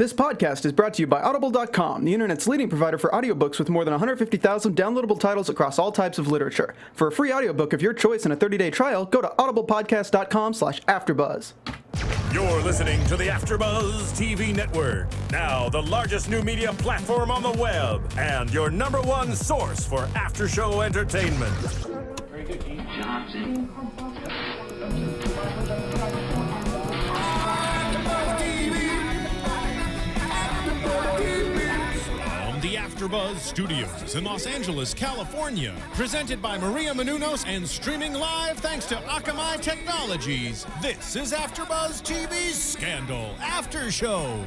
This podcast is brought to you by Audible.com, the internet's leading provider for audiobooks with more than 150,000 downloadable titles across all types of literature. For a free audiobook of your choice and a 30-day trial, go to audiblepodcast.com/AFTERBUZZ. You're listening to the AFTERBUZZ TV Network, now the largest new media platform on the web, and your number one source for after-show entertainment. Very good, Keith Johnson. From the AFTERBUZZ Studios in Los Angeles, California, presented by Maria Menounos and streaming live thanks to Akamai Technologies, this is AFTERBUZZ TV Scandal After Show.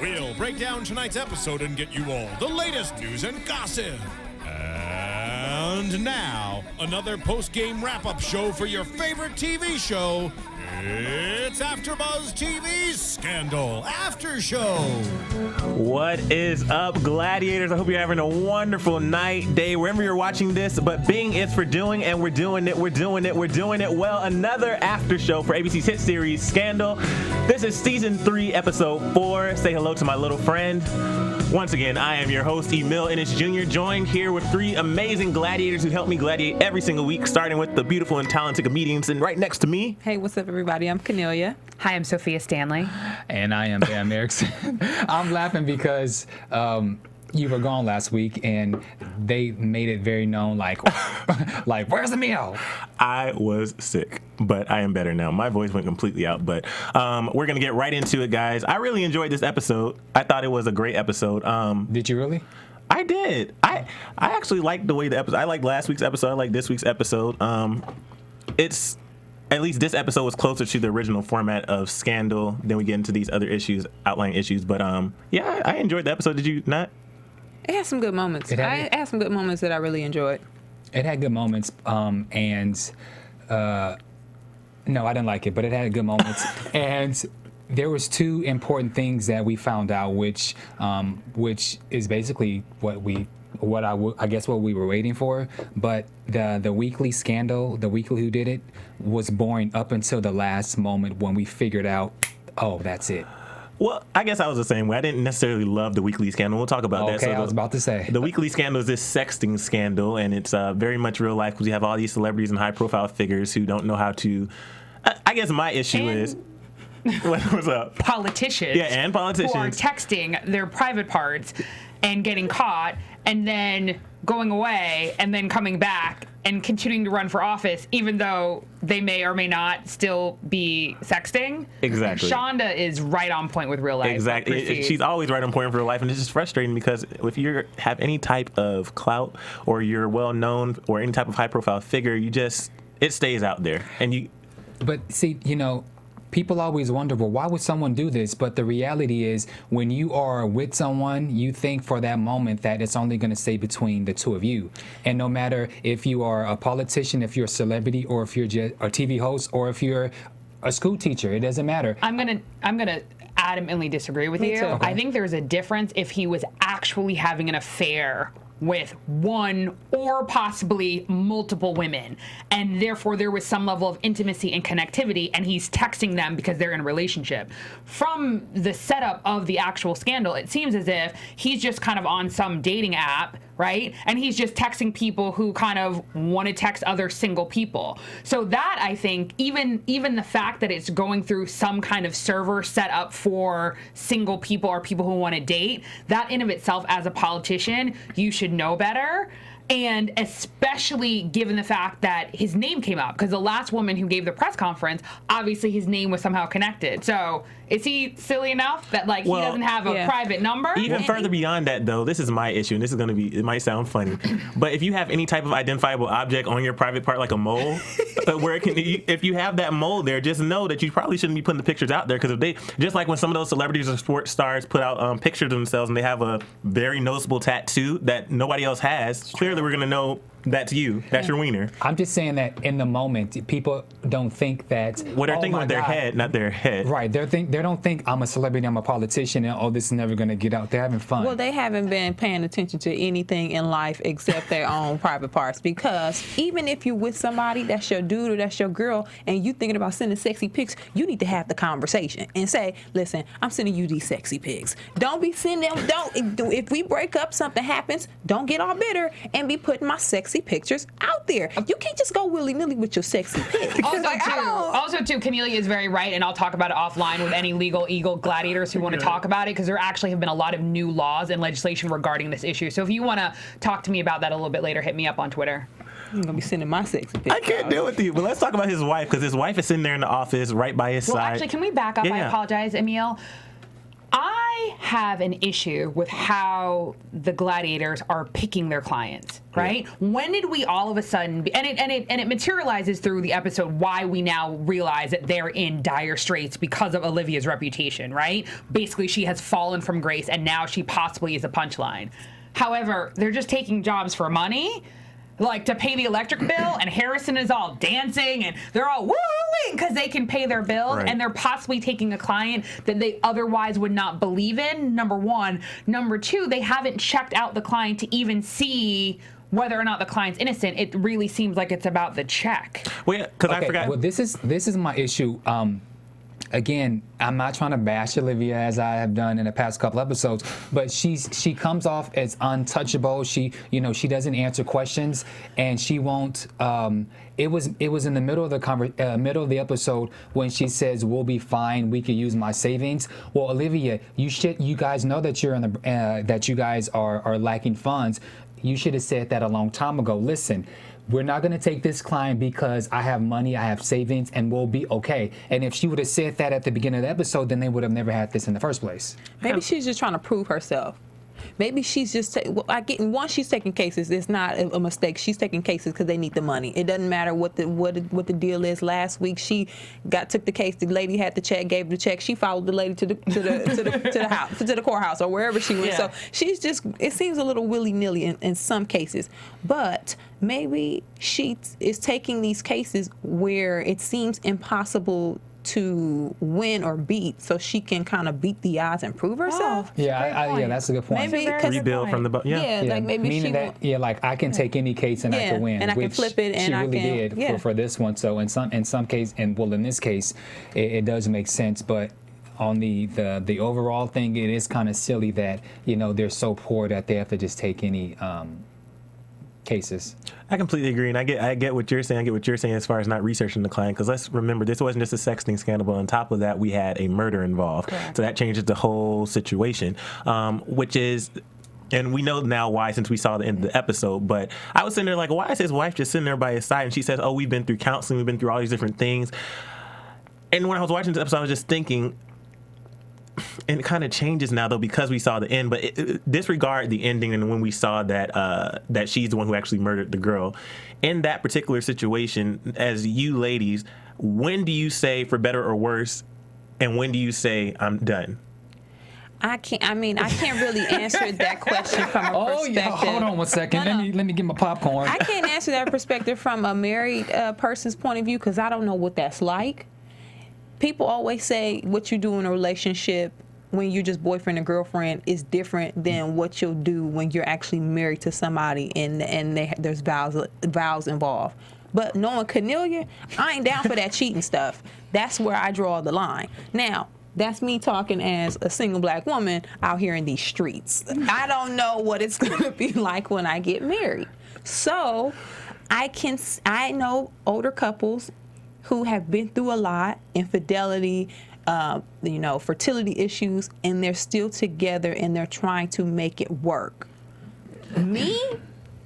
We'll break down tonight's episode and get you all the latest news and gossip. And now, another post-game wrap-up show for your favorite TV show. It's AFTERBUZZ TV Scandal After Show. What is up, gladiators? I hope you're having a wonderful night, day, wherever you're watching this. But Bing is for doing, and we're doing it well. Another after show for ABC's hit series Scandal. This is season 3, episode 4. Say hello to my little friend. Once again, I am your host, Emile Ennis Jr., joined here with 3 amazing gladiators who help me gladiate every single week, starting with the beautiful and talented comedians. And right next to me... Hey, what's up, everybody? I'm Kennelia. Hi, I'm Sofia Stanley. And I am Bamm Ericsen. I'm laughing because you were gone last week, and they made it very known, like where's Emile? I was sick, but I am better now. My voice went completely out, but we're going to get right into it, guys. I really enjoyed this episode. I thought it was a great episode. Did you really? I did. I actually liked the way the episode... I liked last week's episode. I liked this week's episode. It's... At least this episode was closer to the original format of Scandal. Then we get into these other issues, outlying issues. But yeah, I enjoyed the episode. Did you not? It had some good moments. I had some good moments that I really enjoyed. It had good moments, no, I didn't like it, but it had good moments. And there was 2 important things that we found out, which is basically what we were waiting for. But the weekly scandal, the weekly who did it, was boring up until the last moment when we figured out, oh, that's it. Well, I guess I was the same way. I didn't necessarily love the weekly scandal. We'll talk about that. Okay, I was about to say. The weekly scandal is this sexting scandal, and it's very much real life because you have all these celebrities and high-profile figures who don't know how to... I guess my issue is... What's up? Politicians. Yeah, and politicians. Who are texting their private parts and getting caught and then going away and then coming back and continuing to run for office, even though they may or may not still be sexting. Exactly. Shonda is right on point with real life. Exactly. She's always right on point with real life, and it's just frustrating because if you have any type of clout or you're well known or any type of high profile figure, it stays out there. But see, people always wonder, well, why would someone do this? But the reality is, when you are with someone, you think for that moment that it's only going to stay between the 2 of you. And no matter if you are a politician, if you're a celebrity, or if you're just a TV host, or if you're a school teacher, it doesn't matter. I'm gonna adamantly disagree with you. Okay. I think there's a difference if he was actually having an affair with one or possibly multiple women, and therefore there was some level of intimacy and connectivity, and he's texting them because they're in a relationship. From the setup of the actual scandal, it seems as if he's just kind of on some dating app, right? And he's just texting people who kind of want to text other single people. So that, I think, even the fact that it's going through some kind of server set up for single people or people who want to date, that in of itself, as a politician, you should know better. And especially given the fact that his name came up, because the last woman who gave the press conference, obviously his name was somehow connected. So is he silly enough that he doesn't have a private number? Even further beyond that, though, this is my issue, and this is going to be, it might sound funny, but if you have any type of identifiable object on your private part, like a mole, where it can, if you have that mole there, just know that you probably shouldn't be putting the pictures out there, because if they, just like when some of those celebrities or sports stars put out pictures of themselves and they have a very noticeable tattoo that nobody else has, clearly we're going to know That's you. That's your wiener. I'm just saying that in the moment, people don't think that. Well, they're oh thinking my with their God. head, not their head. Right. They don't think I'm a celebrity, I'm a politician, and this is never going to get out. They're having fun. Well, they haven't been paying attention to anything in life except their own private parts. Because even if you're with somebody, that's your dude or that's your girl, and you thinking about sending sexy pics, you need to have the conversation and say, listen, I'm sending you these sexy pics. Don't be sending them. If we break up, something happens, don't get all bitter and be putting my sexy pictures out there. You can't just go willy-nilly with your sexy pics. Also, too, Kennelia is very right, and I'll talk about it offline with any legal eagle gladiators who want to talk about it, because there actually have been a lot of new laws and legislation regarding this issue. So if you want to talk to me about that a little bit later, hit me up on Twitter. I'm gonna be sending my sexy pics. I can't deal with you. But let's talk about his wife, because his wife is sitting there in the office right by his side. Well, actually, can we back up? Yeah. I apologize, Emile. I have an issue with how the gladiators are picking their clients, right? Yeah. When did we all of a sudden, and it materializes through the episode why we now realize that they're in dire straits because of Olivia's reputation, right? Basically, she has fallen from grace, and now she possibly is a punchline. However, they're just taking jobs for money, like to pay the electric bill, and Harrison is all dancing and they're all woo-wooing because they can pay their bills, right. And they're possibly taking a client that they otherwise would not believe in, number one. Number two, they haven't checked out the client to even see whether or not the client's innocent. It really seems like it's about the check. Well, yeah, because I forgot. Well, this is my issue. Again, I'm not trying to bash Olivia as I have done in the past couple episodes, but she comes off as untouchable. She doesn't answer questions, and she won't. It was in the middle of the episode when she says, "We'll be fine. We could use my savings." Well, Olivia, you guys know that you're in the that you guys are lacking funds. You should have said that a long time ago. Listen, we're not going to take this client because I have money, I have savings, and we'll be okay. And if she would have said that at the beginning of the episode, then they would have never had this in the first place. Maybe she's just trying to prove herself. Maybe she's just once she's taking cases, it's not a mistake. She's taking cases because they need the money. It doesn't matter what the deal is. Last week she took the case. The lady had the check, gave the check. She followed the lady to the house, to the courthouse or wherever she went. Yeah. So she's just. It seems a little willy-nilly in some cases, but maybe she is taking these cases where it seems impossible to win or beat, so she can kind of beat the odds and prove herself. Yeah, that's a good point. Maybe rebuild from the like maybe meaning she that like I can take any case and I can win, and I can flip it, and she I really can did for this one. So in some case, and well in this case, it does make sense, but on the overall thing, it is kind of silly that they're so poor that they have to just take any cases. I completely agree, and I get what you're saying. I get what you're saying as far as not researching the client, because let's remember, this wasn't just a sexting scandal, but on top of that, we had a murder involved. Correct. So that changes the whole situation, which is, and we know now why since we saw the end of the episode, but I was sitting there like, why is his wife just sitting there by his side? And she says, oh, we've been through counseling, we've been through all these different things. And when I was watching this episode, I was just thinking, and it kind of changes now though because we saw the end, but disregard the ending and when we saw that she's the one who actually murdered the girl. In that particular situation, as you ladies, when do you say for better or worse, and when do you say I'm done? I can't really answer that question from a perspective. Yeah, hold on one second. No. Let me get my popcorn. I can't answer that perspective from a married person's point of view because I don't know what that's like. People always say what you do in a relationship when you're just boyfriend and girlfriend is different than what you'll do when you're actually married to somebody and there's vows involved. But knowing Kennelia, I ain't down for that cheating stuff. That's where I draw the line. Now, that's me talking as a single black woman out here in these streets. I don't know what it's going to be like when I get married. So I know older couples who have been through a lot, infidelity, fertility issues, and they're still together and they're trying to make it work. Me,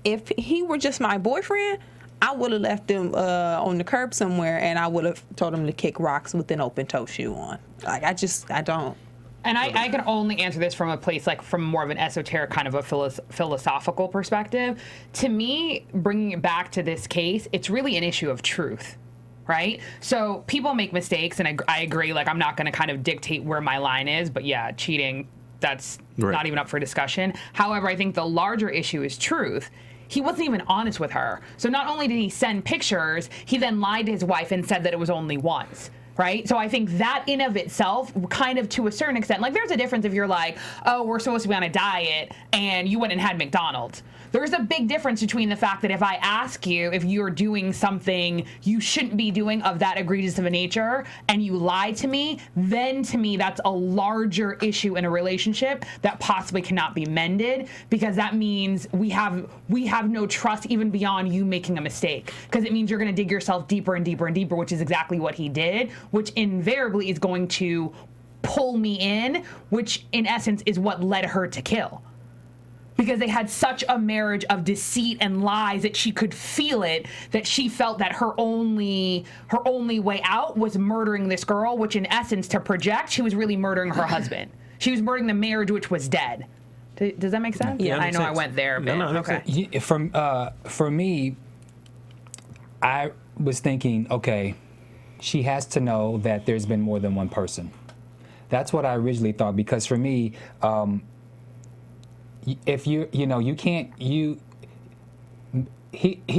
if he were just my boyfriend, I would have left him on the curb somewhere and I would have told him to kick rocks with an open toe shoe on. Like, I don't. And I can only answer this from a place from more of an esoteric kind of a philosophical perspective. To me, bringing it back to this case, it's really an issue of truth. Right? So people make mistakes, and I agree, I'm not going to kind of dictate where my line is, but yeah, cheating, that's not even up for discussion. However, I think the larger issue is truth. he wasn't even honest with her. So not only did he send pictures, he then lied to his wife and said that it was only once. Right? So I think that in of itself, kind of to a certain extent, like there's a difference if you're like, oh, we're supposed to be on a diet and you went and had McDonald's. There's a big difference between the fact that if I ask you if you're doing something you shouldn't be doing of that egregious of a nature and you lie to me, then to me that's a larger issue in a relationship that possibly cannot be mended, because that means we have no trust even beyond you making a mistake, because it means you're going to dig yourself deeper and deeper and deeper, which is exactly what he did, which invariably is going to pull me in, which in essence is what led her to kill. Because they had such a marriage of deceit and lies that she could feel it, that she felt that her only way out was murdering this girl, which in essence, to project, she was really murdering her husband. She was murdering the marriage, which was dead. Does that make sense? Yeah, I know sense. I went there. But No, okay. For me, I was thinking, okay, she has to know that there's been more than one person. That's what I originally thought, because for me, if he's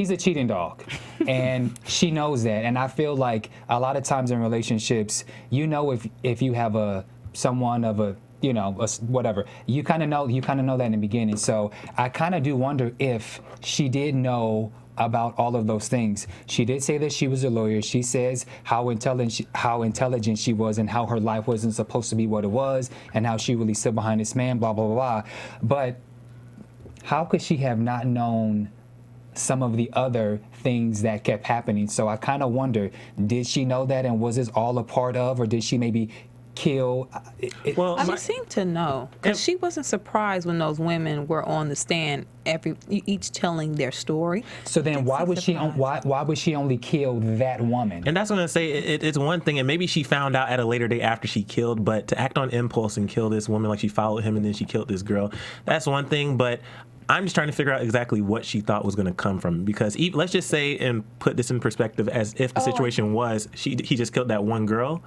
a cheating dog, and she knows that. And I feel like a lot of times in relationships, if you have someone of a, whatever, you kind of know that in the beginning. So I kind of do wonder if she did know about all of those things. She did say that she was a lawyer. She says how intelligent she was, and how her life wasn't supposed to be what it was, and how she really stood behind this man, blah, blah, blah, blah. But how could she have not known some of the other things that kept happening? So I kind of wonder, did she know that, and was this all a part of, or did she maybe kill? She seemed to know, because she wasn't surprised when those women were on the stand, each telling their story. So then, why would she only kill that woman? And that's what I'm gonna say. It's one thing, and maybe she found out at a later date after she killed. But to act on impulse and kill this woman, like she followed him and then she killed this girl, that's one thing. But I'm just trying to figure out exactly what she thought was going to come from, because let's just say, and put this in perspective, as if the situation was he just killed that one girl.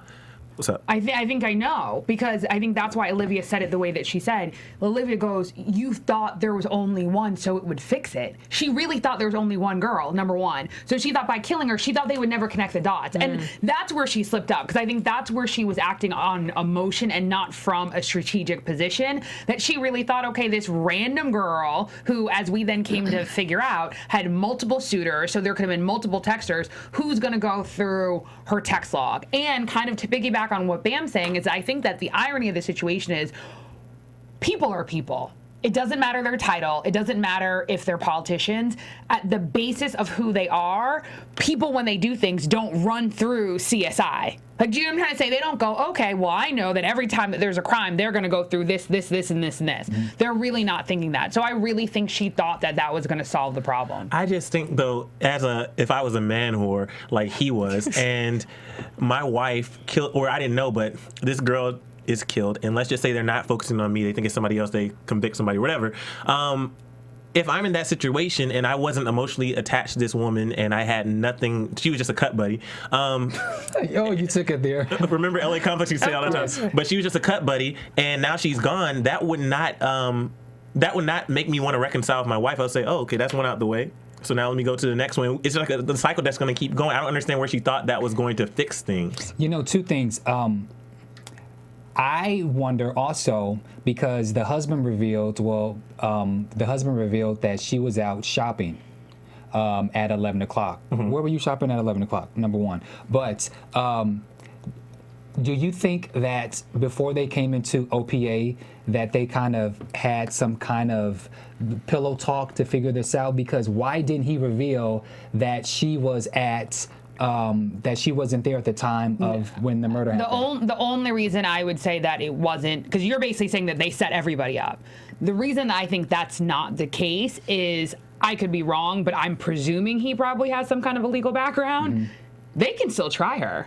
What's up? I think I know, because I think that's why Olivia said it the way that she said. Olivia goes, you thought there was only one, so it would fix it. She really thought there was only one girl, number one. So she thought by killing her, she thought they would never connect the dots. And that's where she slipped up, because I think that's where she was acting on emotion and not from a strategic position. That she really thought, okay, this random girl who, as we then came to figure out, had multiple suitors, so there could have been multiple texters, who's going to go through her text log? And kind of to piggyback on what Bamm's saying is, I think that the irony of the situation is people are people. It doesn't matter their title. It doesn't matter if they're politicians. At the basis of who they are, people, when they do things, don't run through CSI. Like, do you know what I'm trying to say? They don't go, okay, well, I know that every time that there's a crime, they're going to go through this, and this, and this. They're really not thinking that. So I really think she thought that was going to solve the problem. I just think, though, if I was a man whore like he was, and my wife killed, or I didn't know, but this girl is killed, and let's just say they're not focusing on me, they think it's somebody else, they convict somebody, whatever. If I'm in that situation and I wasn't emotionally attached to this woman and I had nothing, she was just a cut buddy. You took it there. Remember LA Complex, you say all the time. But she was just a cut buddy, and now she's gone. That would not make me want to reconcile with my wife. I'll say, oh, okay, that's one out the way. So now let me go to the next one. It's like the cycle that's going to keep going. I don't understand where she thought that was going to fix things. Two things. I wonder also, because the husband revealed that she was out shopping at 11 o'clock. Mm-hmm. Where were you shopping at 11 o'clock? Number one. But do you think that before they came into OPA that they kind of had some kind of pillow talk to figure this out? Because why didn't he reveal that she was that she wasn't there at the time of when the murder happened? The only reason I would say that it wasn't, because you're basically saying that they set everybody up. The reason I think that's not the case is, I could be wrong, but I'm presuming he probably has some kind of a legal background. Mm-hmm. They can still try her.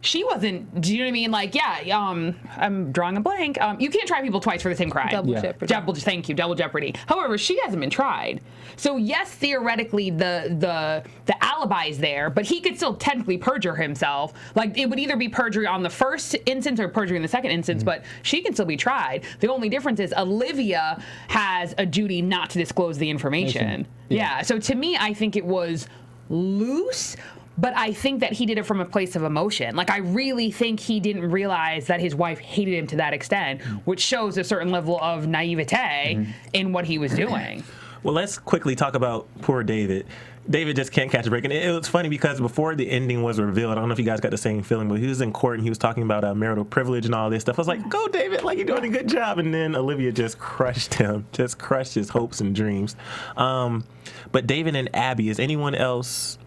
she wasn't. Do you know what I mean? Like, yeah, I'm drawing a blank. You can't try people twice for the same crime. Double jeopardy. Thank you, double jeopardy. However, she hasn't been tried. So yes, theoretically, the alibi is there, but he could still technically perjure himself. Like, it would either be perjury on the first instance or perjury in the second instance, but she can still be tried. The only difference is Olivia has a duty not to disclose the information. Yeah. So to me, I think it was loose, but I think that he did it from a place of emotion. Like, I really think he didn't realize that his wife hated him to that extent, which shows a certain level of naivete in what he was doing. Well, let's quickly talk about poor David. David just can't catch a break. And it was funny because before the ending was revealed, I don't know if you guys got the same feeling, but he was in court and he was talking about marital privilege and all this stuff. I was like, go, David, like, you're doing a good job. And then Olivia just crushed him, just crushed his hopes and dreams. But David and Abby, is anyone else...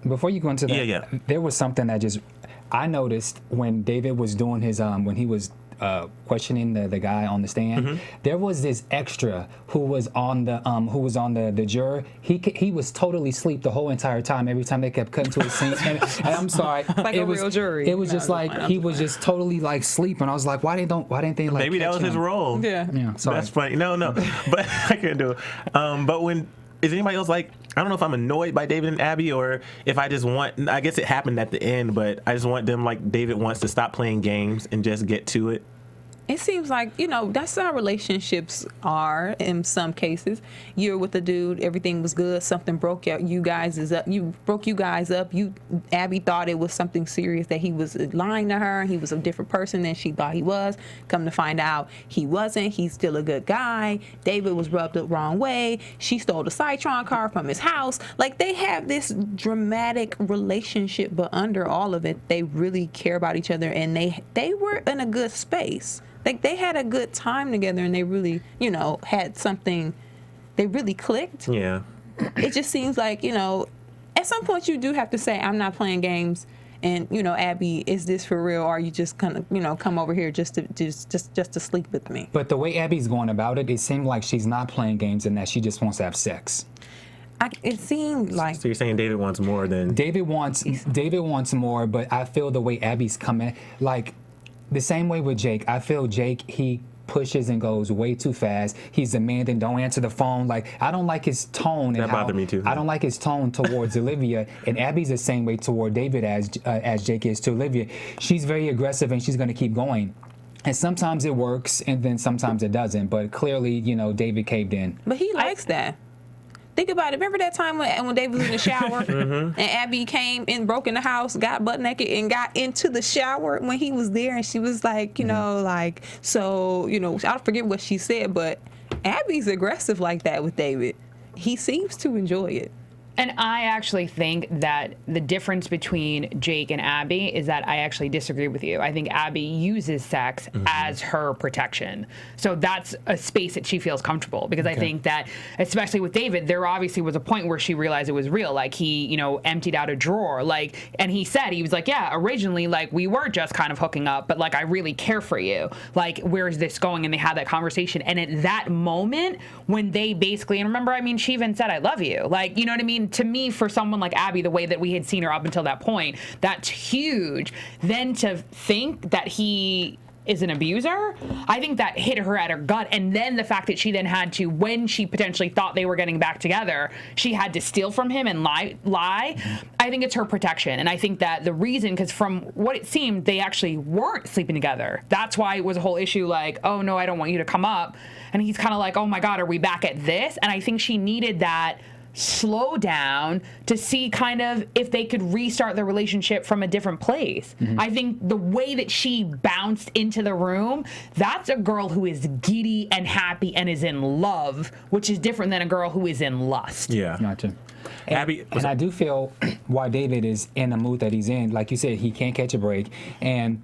Before you go into that, there was something that I noticed when David was doing his, when he was questioning the guy on the stand. There was this extra who was on the juror. He was totally asleep the whole entire time. Every time they kept cutting to his scene, and I'm sorry, like a real jury. It was just like he was just totally like sleeping. I was like, why didn't they like? Maybe that was his role. Yeah. Sorry. That's funny. No, but I can't do it. But when. Is anybody else like, I don't know if I'm annoyed by David and Abby or if I just want, I guess it happened at the end, but I just want them, like David wants to stop playing games and just get to it. It seems like, that's how relationships are in some cases. You're with a dude, everything was good, something broke you guys up. Abby thought it was something serious, that he was lying to her, he was a different person than she thought he was. Come to find out, he wasn't. He's still a good guy. David was rubbed the wrong way. She stole the Citron car from his house. Like, they have this dramatic relationship, but under all of it, they really care about each other, and they were in a good space. Like, they had a good time together, and they really, had something, they really clicked. Yeah. It just seems like, at some point you do have to say, I'm not playing games, and, Abby, is this for real, or are you just gonna, come over here just to sleep with me? But the way Abby's going about it, it seemed like she's not playing games and that she just wants to have sex. It seemed like... So you're saying David wants more than... David wants more, but I feel the way Abby's coming, like... The same way with Jake. I feel Jake, he pushes and goes way too fast. He's demanding, don't answer the phone. Like, I don't like his tone. That bothered me too. I don't like his tone towards Olivia. And Abby's the same way toward David as Jake is to Olivia. She's very aggressive and she's going to keep going. And sometimes it works and then sometimes it doesn't. But clearly, David caved in. But he likes that. Think about it. Remember that time when David was in the shower and Abby came and broke in the house, got butt naked, and got into the shower when he was there, and she was like, I don't forget what she said, but Abby's aggressive like that with David. He seems to enjoy it. And I actually think that the difference between Jake and Abby is that I actually disagree with you. I think Abby uses sex as her protection. So that's a space that she feels comfortable, because I think that, especially with David, there obviously was a point where she realized it was real. Like, he, emptied out a drawer, and he said, he was like, yeah, originally, we were just kind of hooking up, but I really care for you. Where is this going? And they had that conversation. And at that moment, when they basically, and remember, she even said, I love you. You know what I mean? To me, for someone like Abby, the way that we had seen her up until that point, that's huge. Then to think that he is an abuser, I think that hit her at her gut. And then the fact that she then had to, when she potentially thought they were getting back together, she had to steal from him and lie. I think it's her protection. And I think that the reason, because from what it seemed, they actually weren't sleeping together. That's why it was a whole issue, oh no, I don't want you to come up. And he's kind of like, oh my God, are we back at this? And I think she needed that slow down to see kind of if they could restart the relationship from a different place. I think the way that she bounced into the room, that's a girl who is giddy and happy and is in love, which is different than a girl who is in lust. Yeah. Gotcha. Abby, and I do feel why David is in the mood that he's in. Like you said, he can't catch a break. And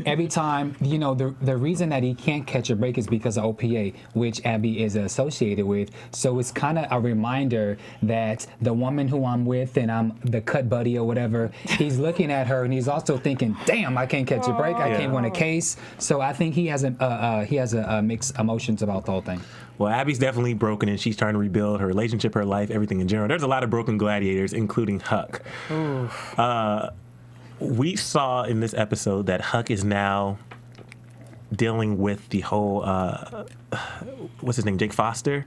every time, the reason that he can't catch a break is because of OPA, which Abby is associated with. So it's kind of a reminder that the woman who I'm with and I'm the cut buddy or whatever, he's looking at her and he's also thinking, damn, I can't catch a break. I can't win a case. So I think he has a mixed emotions about the whole thing. Well, Abby's definitely broken, and she's trying to rebuild her relationship, her life, everything in general. There's a lot of broken gladiators, including Huck. we saw in this episode that Huck is now dealing with the whole what's his name, Jake Foster.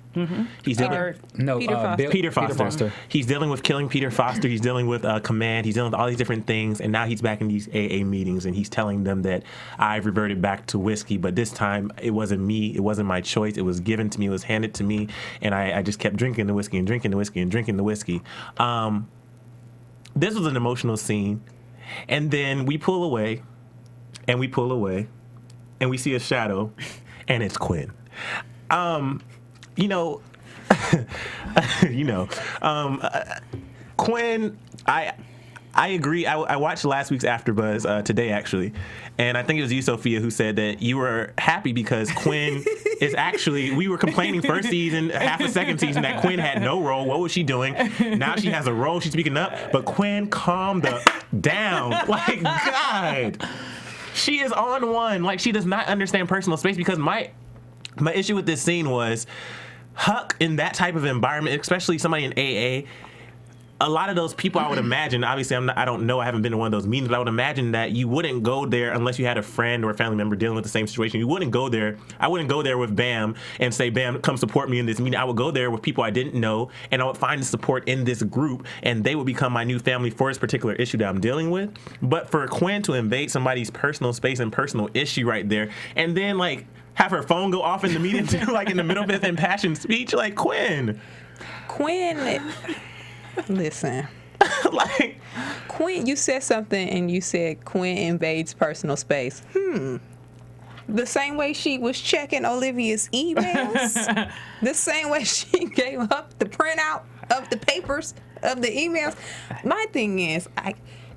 He's dealing Peter Foster. Peter Foster. He's dealing with killing Peter Foster. He's dealing with command. He's dealing with all these different things, and now he's back in these AA meetings, and he's telling them that I've reverted back to whiskey, but this time it wasn't me. It wasn't my choice. It was given to me. It was handed to me, and I just kept drinking the whiskey and drinking the whiskey and drinking the whiskey. This was an emotional scene, and then we pull away, and we pull away, and we see a shadow, and it's Quinn. Quinn, I agree. I watched last week's AfterBuzz today, actually, and I think it was you, Sophia, who said that you were happy because Quinn is actually. We were complaining first season, half a second season, that Quinn had no role. What was she doing? Now she has a role. She's speaking up, but Quinn calmed down. Like, God. She is on one. Like, she does not understand personal space, because my issue with this scene was Huck in that type of environment, especially somebody in AA. A lot of those people, I would imagine, obviously I don't know, I haven't been to one of those meetings, but I would imagine that you wouldn't go there unless you had a friend or a family member dealing with the same situation. You wouldn't go there. I wouldn't go there with Bamm and say, Bamm, come support me in this meeting. I would go there with people I didn't know, and I would find the support in this group, and they would become my new family for this particular issue that I'm dealing with. But for Quinn to invade somebody's personal space and personal issue right there, and then, like, have her phone go off in the meeting too, like in the middle of this impassioned speech, like, Quinn, listen. like, Quinn, you said something, and you said Quinn invades personal space. The same way she was checking Olivia's emails, the same way she gave up the printout of the papers of the emails. My thing is,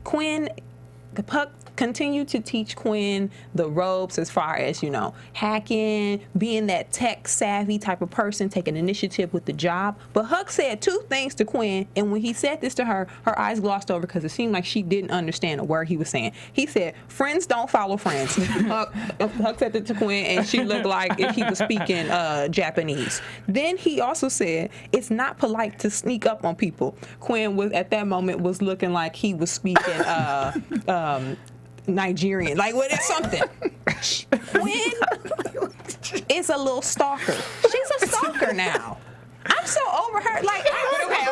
Puck continue to teach Quinn the ropes as far as, hacking, being that tech savvy type of person, taking initiative with the job. But Huck said two things to Quinn, and when he said this to her, her eyes glossed over because it seemed like she didn't understand a word he was saying. He said, friends don't follow friends. Huck said that to Quinn, and she looked like if he was speaking Japanese. Then he also said, it's not polite to sneak up on people. Quinn at that moment was looking like he was speaking Nigerian, like what is something. Quinn is a little stalker. She's a stalker now. I'm so over her. Like, okay.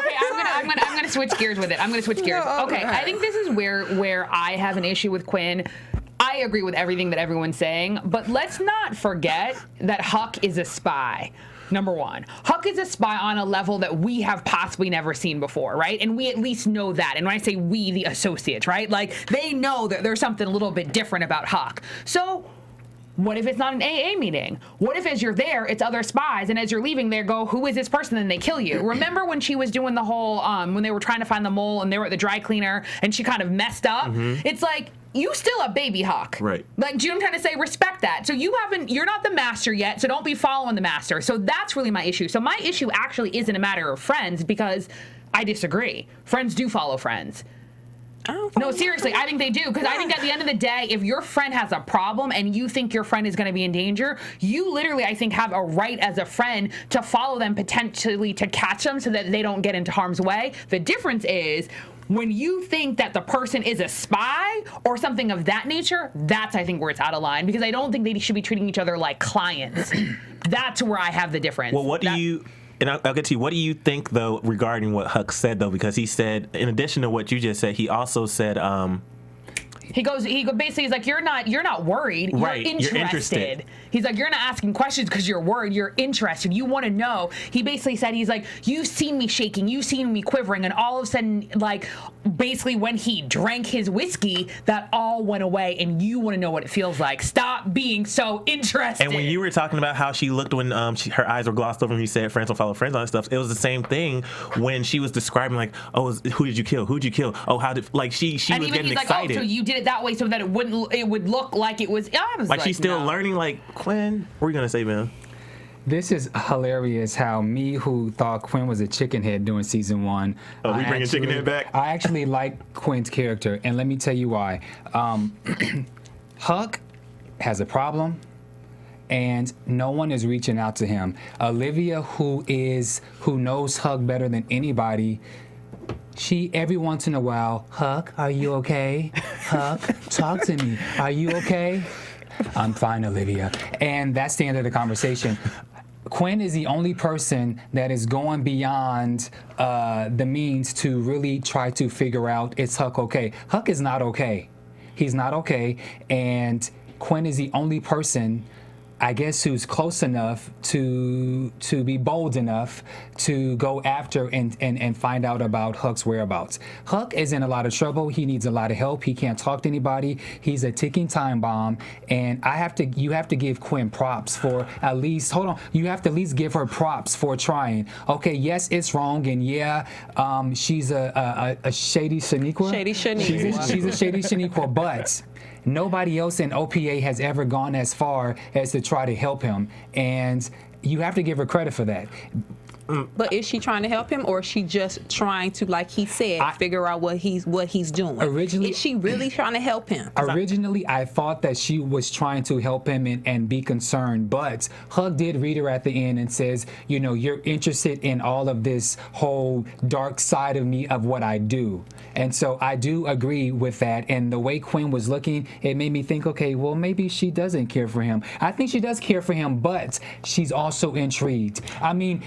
I'm gonna switch gears with it. Okay, I think this is where I have an issue with Quinn. I agree with everything that everyone's saying, but let's not forget that Huck is a spy. Number one, Huck is a spy on a level that we have possibly never seen before, right? And we at least know that. And when I say we, the associates, right? Like, they know that there's something a little bit different about Huck. So what if it's not an AA meeting? What if as you're there, it's other spies, and as you're leaving there, go, who is this person? And they kill you. Remember when she was doing the whole, when they were trying to find the mole and they were at the dry cleaner and she kind of messed up? It's like, you still a baby Huck. Right. Like, do you know what I'm trying to say? Respect that. So you're not the master yet, so don't be following the master. So that's really my issue. So my issue actually isn't a matter of friends, because I disagree. Friends do follow friends. No, seriously, I think they do. Because I think at the end of the day, if your friend has a problem and you think your friend is going to be in danger, you literally, I think, have a right as a friend to follow them, potentially to catch them so that they don't get into harm's way. The difference is, when you think that the person is a spy or something of that nature, that's, I think, where it's out of line, because I don't think they should be treating each other like clients. That's where I have the difference. Well, what do you... And I'll get to you. What do you think, though, regarding what Huck said, though? Because he said, in addition to what you just said, he also said... He basically, he's like, you're not worried. Right, you're interested. He's like, you're not asking questions because you're worried. You're interested. You want to know. He basically said, he's like, you've seen me shaking. You've seen me quivering. And all of a sudden, like, basically when he drank his whiskey, that all went away. And you want to know what it feels like. Stop being so interested. And when you were talking about how she looked when her eyes were glossed over and you said friends don't follow friends, all that stuff, it was the same thing when she was describing, like, oh, who did you kill? Who'd you kill? Oh, how did... Like, she was getting excited. Like, oh, so you did it that way so that it would look like it was... Like, she's still learning, like, Quinn, what are you going to say, man? This is hilarious how me, who thought Quinn was a chicken head during season 1. Oh, we bringing chicken head back? I actually like Quinn's character, and let me tell you why. Huck has a problem, and no one is reaching out to him. Olivia, who knows Huck better than anybody, she every once in a while, Huck, are you okay? Huck, talk to me. Are you okay? I'm fine, Olivia. And that's the end of the conversation. Quinn is the only person that is going beyond the means to really try to figure out, is Huck okay? Huck is not okay. He's not okay. And Quinn is the only person, I guess, who's close enough to be bold enough to go after and find out about Huck's whereabouts. Huck is in a lot of trouble. He needs a lot of help. He can't talk to anybody. He's a ticking time bomb. And you have to give Quinn props for at least, you have to at least give her props for trying. Okay, yes, it's wrong. And yeah, she's a shady Shaniqua. Shady Shaniqua. She's a shady Shaniqua, but nobody else in OPA has ever gone as far as to try to help him, and you have to give her credit for that. But is she trying to help him, or is she just trying to, like he said, figure out what he's doing? Originally, is she really trying to help him? Originally, I thought that she was trying to help him and be concerned, but Huck did read her at the end and says, you know, you're interested in all of this whole dark side of me, of what I do. And so I do agree with that. And the way Quinn was looking, it made me think, okay, well, maybe she doesn't care for him. I think she does care for him, but she's also intrigued. I mean,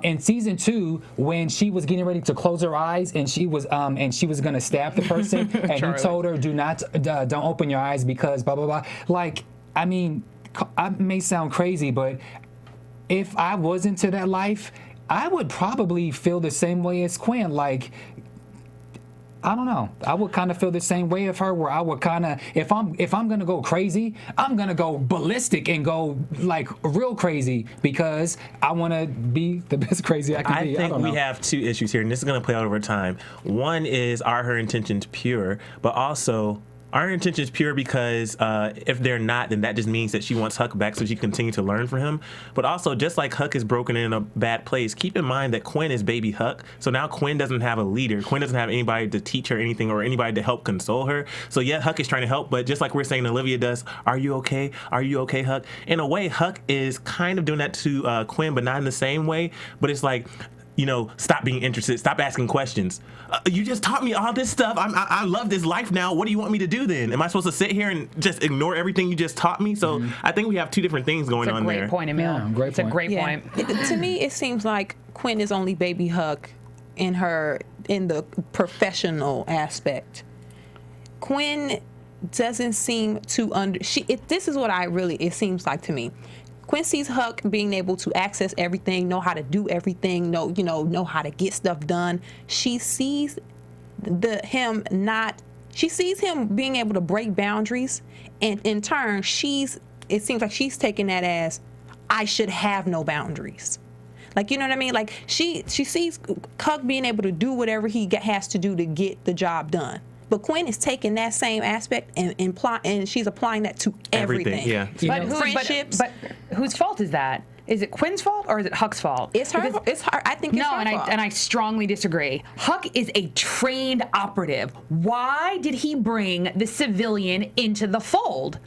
in season 2, when she was getting ready to close her eyes and she was going to stab the person, and he told her, don't open your eyes because blah blah blah. Like, I mean, I may sound crazy, but if I was into that life, I would probably feel the same way as Quinn. Like, I don't know. I would kind of feel the same way of her, where I would kind of, if I'm gonna go crazy, I'm gonna go ballistic and go like real crazy, because I want to be the best crazy I can be. I think we have two issues here, and this is gonna play out over time. One is, are her intentions pure? But also, are her intentions pure because if they're not, then that just means that she wants Huck back so she can continue to learn from him. But also, just like Huck is broken in a bad place, keep in mind that Quinn is baby Huck. So now Quinn doesn't have a leader. Quinn doesn't have anybody to teach her anything or anybody to help console her. So yeah, Huck is trying to help, but just like we're saying Olivia does, are you okay? Are you okay, Huck? In a way, Huck is kind of doing that to Quinn, but not in the same way. But it's like, you know, stop being interested. Stop asking questions. You just taught me all this stuff. I love this life now. What do you want me to do then? Am I supposed to sit here and just ignore everything you just taught me? So I think we have two different things going on there. It's a great point, Emile. Yeah, great it's a point. great point. To me, it seems like Quinn is only baby Huck in the professional aspect. Quinn doesn't seem to this is what it seems like to me. Quinn sees Huck being able to access everything, know how to do everything, know how to get stuff done. She sees she sees him being able to break boundaries, and in turn, it seems like she's taking that as, I should have no boundaries. Like, you know what I mean? Like, she sees Huck being able to do whatever he has to do to get the job done. But Quinn is taking that same aspect and she's applying that to everything. Yeah. But whose fault is that? Is it Quinn's fault or is it Huck's fault? It's her. It's her. I think it's her fault. And I strongly disagree. Huck is a trained operative. Why did he bring the civilian into the fold?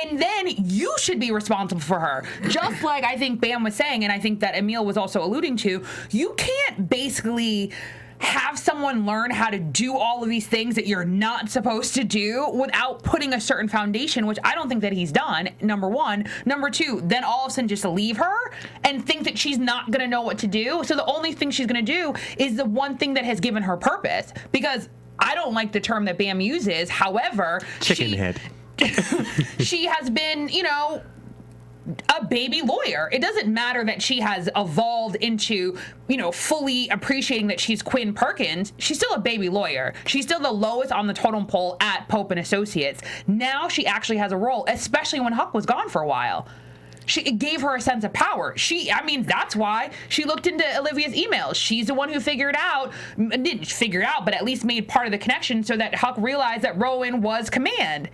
And then you should be responsible for her. Just like I think Bamm was saying, and I think that Emile was also alluding to, you can't basically have someone learn how to do all of these things that you're not supposed to do without putting a certain foundation, which I don't think that he's done, number one. Number two, then all of a sudden just leave her and think that she's not going to know what to do. So the only thing she's going to do is the one thing that has given her purpose. Because I don't like the term that Bamm uses. However, chicken head. She has been, a baby lawyer. It doesn't matter that she has evolved into, fully appreciating that she's Quinn Perkins. She's still a baby lawyer. She's still the lowest on the totem pole at Pope and Associates. Now she actually has a role, especially when Huck was gone for a while. It gave her a sense of power. That's why she looked into Olivia's emails. She's the one who didn't figure it out, but at least made part of the connection so that Huck realized that Rowan was command.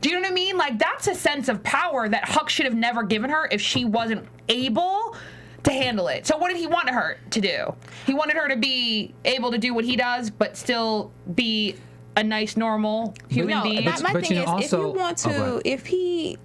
Do you know what I mean? Like, that's a sense of power that Huck should have never given her if she wasn't able to handle it. So what did he want her to do? He wanted her to be able to do what he does, but still be a nice, normal human being. My thing is, if you want to,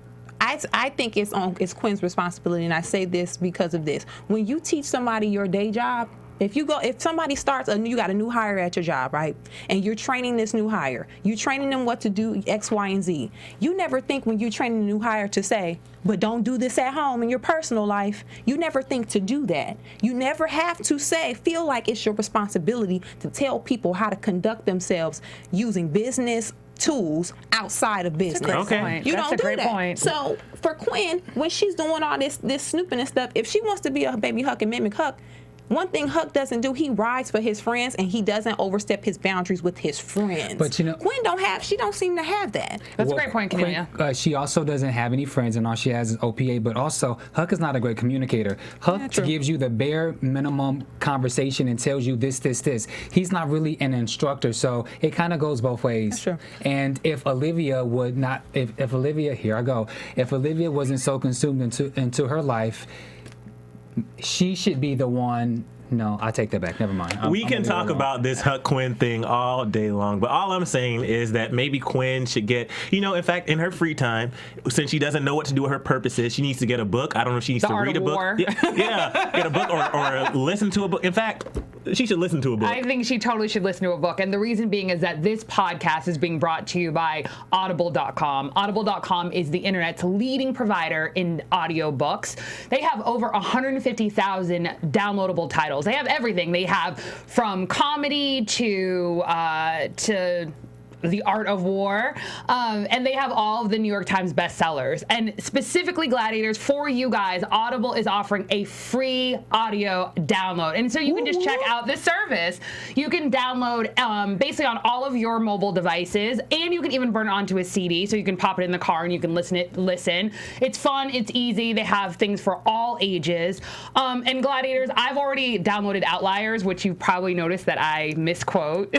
I think it's Quinn's responsibility, and I say this because of this. When you teach somebody your day job, If somebody starts you got a new hire at your job, right? And you're training this new hire. You're training them what to do X, Y, and Z. You never think when you're training a new hire to say, but don't do this at home in your personal life. You never think to do that. You never have to feel like it's your responsibility to tell people how to conduct themselves using business tools outside of business. Point. You That's don't a great do that. point. So for Quinn, when she's doing all this snooping and stuff, if she wants to be a baby Huck and mimic Huck, one thing Huck doesn't do, he rides for his friends and he doesn't overstep his boundaries with his friends. But Quinn she don't seem to have that. That's a great point, Kennelia. She also doesn't have any friends, and all she has is OPA. But also, Huck is not a great communicator. Huck gives you the bare minimum conversation and tells you this. He's not really an instructor, so it kind of goes both ways. That's true. And if Olivia would not, if Olivia, here I go, if Olivia wasn't so consumed into her life, she should be the one. No, I take that back. Never mind. We can talk about this Huck Quinn thing all day long, but all I'm saying is that maybe Quinn should get, in fact, in her free time, since she doesn't know what to do with her purposes, she needs to get a book. I don't know if she needs to read a book. Yeah, get a book or listen to a book. In fact, she should listen to a book. I think she totally should listen to a book. And the reason being is that this podcast is being brought to you by Audible.com. Audible.com is the internet's leading provider in audiobooks. They have over 150,000 downloadable titles. They have everything. They have from comedy to The Art of War, and they have all of the New York Times bestsellers. And specifically Gladiators, for you guys, Audible is offering a free audio download. And so you can just check out this service. You can download basically on all of your mobile devices, and you can even burn it onto a CD, so you can pop it in the car and you can listen. It's fun, it's easy. They have things for all ages. And Gladiators, I've already downloaded Outliers, which you've probably noticed that I misquote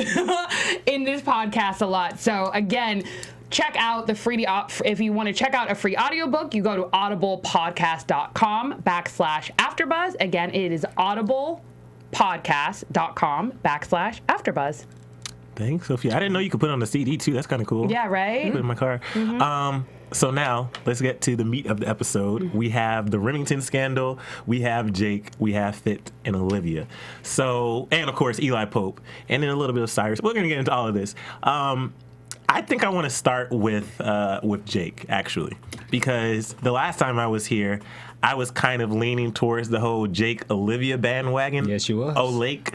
in this podcast a lot. So again, check out the free, if you want to check out a free audiobook, you go to audiblepodcast.com/AfterBuzz. Again, it is audiblepodcast.com/AfterBuzz. Thanks, Sophia. I didn't know you could put it on the CD too. That's kind of cool. Yeah, right? Put it in my car. So now let's get to the meat of the episode. We have the Remington scandal. We have Jake. We have Fit and Olivia. So, and of course Eli Pope, and then a little bit of Cyrus. We're gonna get into all of this. I think I want to start with Jake, actually, because the last time I was here, I was kind of leaning towards the whole Jake Olivia bandwagon. Yes, you was. Oh, Lake.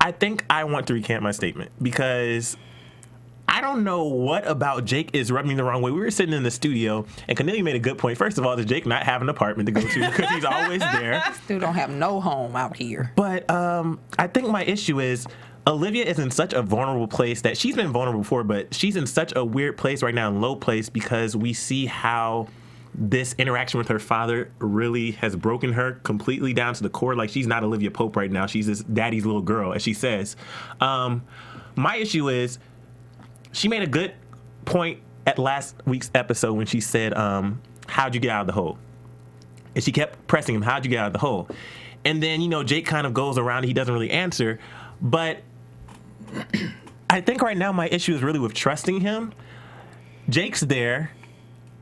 I think I want to recant my statement because I don't know what about Jake is rubbing me the wrong way. We were sitting in the studio, and Kennelia made a good point. First of all, does Jake not have an apartment to go to because he's always there? Dude don't have no home out here. But I think my issue is Olivia is in such a vulnerable place that she's been vulnerable before, but she's in such a weird place right now, in low place, because we see how this interaction with her father really has broken her completely down to the core. Like, she's not Olivia Pope right now. She's this daddy's little girl, as she says. My issue is she made a good point at last week's episode when she said, how'd you get out of the hole? And she kept pressing him, how'd you get out of the hole? And then, Jake kind of goes around and he doesn't really answer. But I think right now my issue is really with trusting him. Jake's there,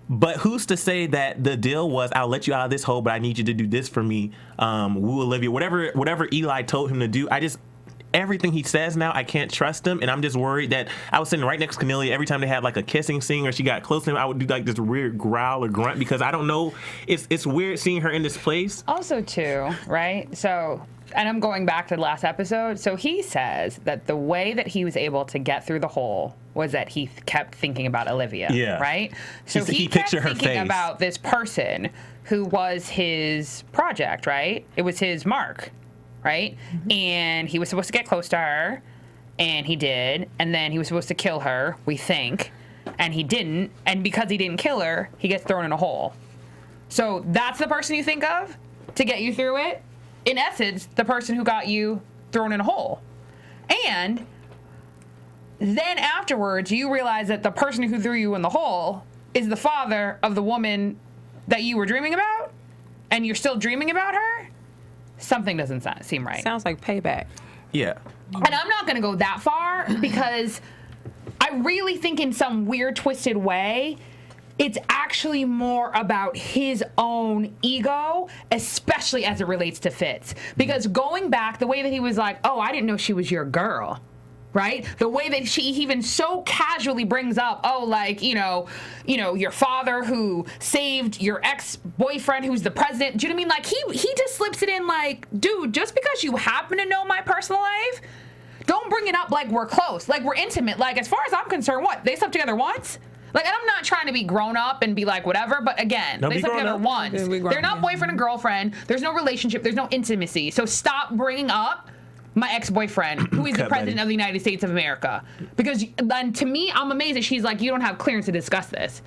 but who's to say that the deal was, I'll let you out of this hole, but I need you to do this for me, woo Olivia, whatever Eli told him to do. Everything he says now, I can't trust him, and I'm just worried that I was sitting right next to Kennelia. Every time they had like a kissing scene or she got close to him, I would do like this weird growl or grunt because I don't know. It's weird seeing her in this place. Also, too, right? So, and I'm going back to the last episode. So he says that the way that he was able to get through the hole was that he kept thinking about Olivia. Yeah. Right? So he kept pictured her thinking face about this person who was his project, right? It was his mark. Right? Mm-hmm. And he was supposed to get close to her, and he did. And then he was supposed to kill her, we think, and he didn't. And because he didn't kill her, he gets thrown in a hole. So that's the person you think of to get you through it? In essence, the person who got you thrown in a hole. And then afterwards, you realize that the person who threw you in the hole is the father of the woman that you were dreaming about, and you're still dreaming about her? Something doesn't seem right. Sounds like payback. Yeah. And I'm not going to go that far because I really think in some weird, twisted way, it's actually more about his own ego, especially as it relates to Fitz. Because going back, the way that he was like, oh, I didn't know she was your girl. Right? The way that she even so casually brings up, oh, like, you know, your father who saved your ex-boyfriend who's the president. Do you know what I mean? Like, he just slips it in like, dude, just because you happen to know my personal life, don't bring it up like we're close, like we're intimate. Like, as far as I'm concerned, what? They slept together once? Like, and I'm not trying to be grown up and be like, whatever, but again, they slept together once. They're not boyfriend and girlfriend. There's no relationship. There's no intimacy. So stop bringing up my ex-boyfriend, who is the president of the United States of America. Because then to me, I'm amazed that she's like, you don't have clearance to discuss this.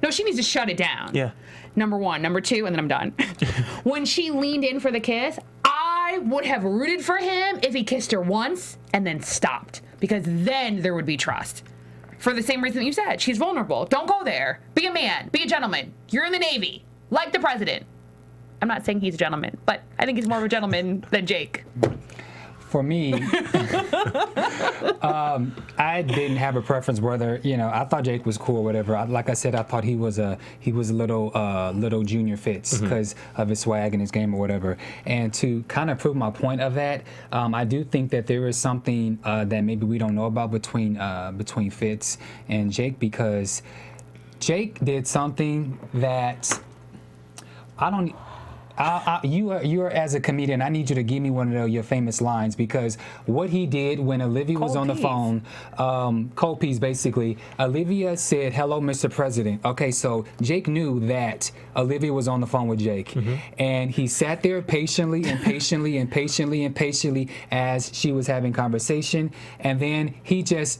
No, she needs to shut it down. Yeah. Number one. Number two, and then I'm done. When she leaned in for the kiss, I would have rooted for him if he kissed her once and then stopped. Because then there would be trust. For the same reason that you said. She's vulnerable. Don't go there. Be a man. Be a gentleman. You're in the Navy. Like the president. I'm not saying he's a gentleman, but I think he's more of a gentleman than Jake. For me, I didn't have a preference whether, I thought Jake was cool or whatever. Like I said, I thought he was a little junior Fitz because of his swag and his game or whatever. And to kind of prove my point of that, I do think that there is something that maybe we don't know about between Fitz and Jake, because Jake did something that you are as a comedian, I need you to give me one of your famous lines, because what he did when Olivia was on the phone, cold peas basically, Olivia said, hello, Mr. President. Okay, so Jake knew that Olivia was on the phone with Jake. And he sat there patiently as she was having conversation. And then he just,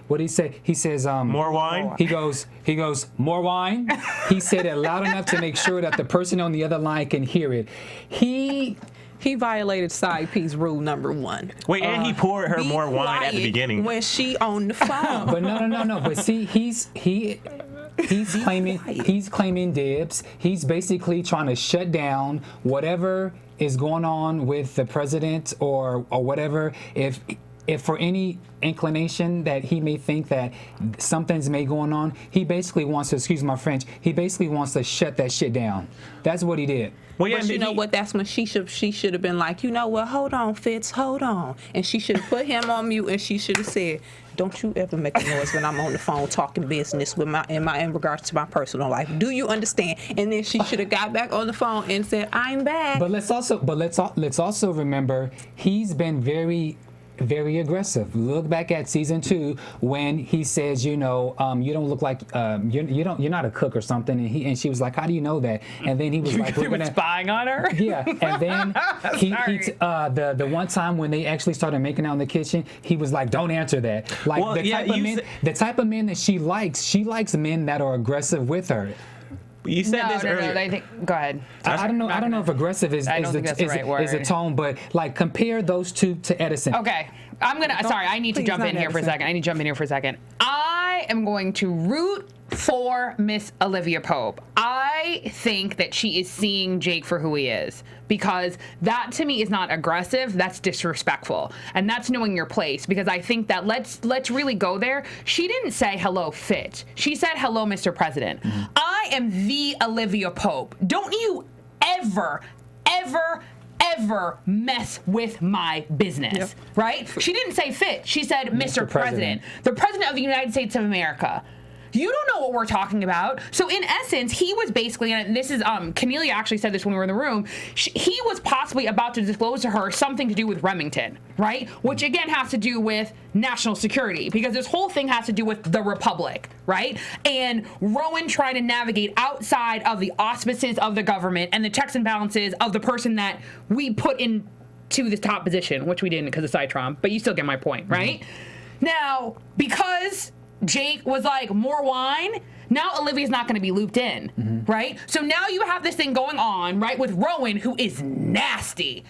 what did he say? He says, more wine? He goes, more wine? He said it loud enough to make sure that the person on the other line can hear it. He violated side piece rule number 1. Wait, and he poured her more wine at the beginning when she on the phone. But no. But see, he's claiming dibs. He's basically trying to shut down whatever is going on with the president or whatever. If for any inclination that he may think that something's may going on, he basically wants to, excuse my French, he basically wants to shut that shit down. That's what he did. Well, yeah, but you know what? That's when she should have been like, you know what? Hold on, Fitz, hold on, and she should have put him on mute, and she should have said, "Don't you ever make a noise when I'm on the phone talking business with in regards to my personal life. Do you understand?" And then she should have got back on the phone and said, "I'm back." But let's also remember, he's been very aggressive. Look back at season 2 when he says, you don't look like you're not a cook or something, and she was like, how do you know that? And then he was like, we're spying on her. Yeah, and then the one time when they actually started making out in the kitchen, he was like, don't answer that. Like, well, the type of men that she likes men that are aggressive with her. You said this earlier. Go ahead. I don't know if aggressive is the tone, but like compare those two to Edison. Okay, I need to jump in here for a second. I am going to root for Miss Olivia Pope. I think that she is seeing Jake for who he is, because that to me is not aggressive, that's disrespectful, and that's knowing your place. Because I think that let's really go there. She didn't say hello Fitz, she said hello Mr. President. I am the Olivia Pope. Don't you ever mess with my business. Right? She didn't say Fitz, she said Mr. President, the President of the United States of America. You don't know what we're talking about. So in essence, he was basically, and this is, Kennelia actually said this when we were in the room, he was possibly about to disclose to her something to do with Remington, right? Which again has to do with national security, because this whole thing has to do with the Republic, right? And Rowan trying to navigate outside of the auspices of the government and the checks and balances of the person that we put into the top position, which we didn't because of Citron, but you still get my point, right? Now, because Jake was like, more wine, now Olivia's not going to be looped in, right? So now you have this thing going on, right, with Rowan, who is nasty,